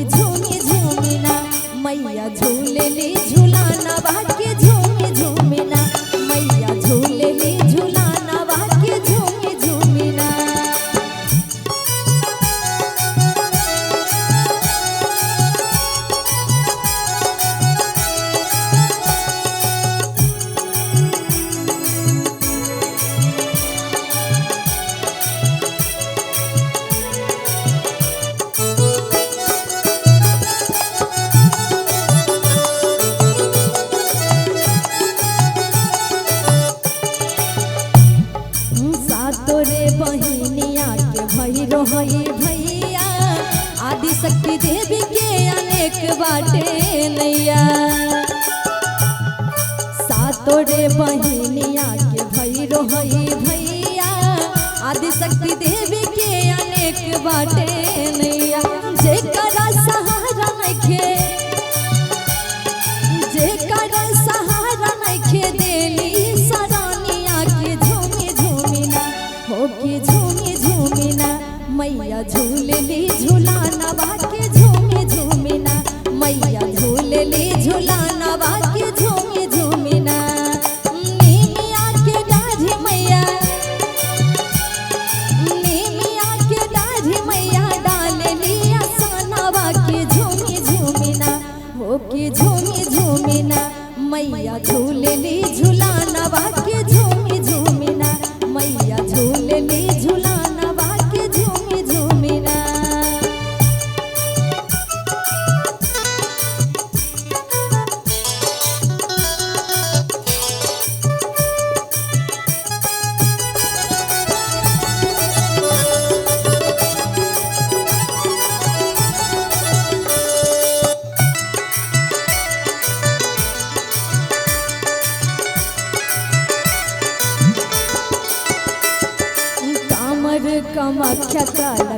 कि झूमी झूमी ना मैया झूलेली झूलाना बाके झूमी झूमी ना मैया झूलेली झूलाना बाके झूमी झूमी ना। तोरे बहिनिया के भैरो हई भैया आदि शक्ति देवी के अनेक बाटे नैया। सातोरे बहिनिया के भैरो हई भैया आदि शक्ति देवी के अनेक बाटे नैया। जेकरा सहारा नइखे जेकरा सहारा नइखे देली सरानिया के झूमी झूमी ना हो कि झूमी झूमी ना मैया झूलेली झूलाना बाके झूमी झूमी ना मैया झूलेली झूलाना बाके झूमी झूमी ना। नीमिया के डाढ़ी मैया नीमिया के डाढ़ी मैया डालेली आसना बाके झूमी झूमी ना हो कि झूमी झूमी ना मैया झूलेली झूलाना बाके झूमी झूमी ना मैया झूलेली झूलाना बाके झूमी झूमी ना। कामख्या काली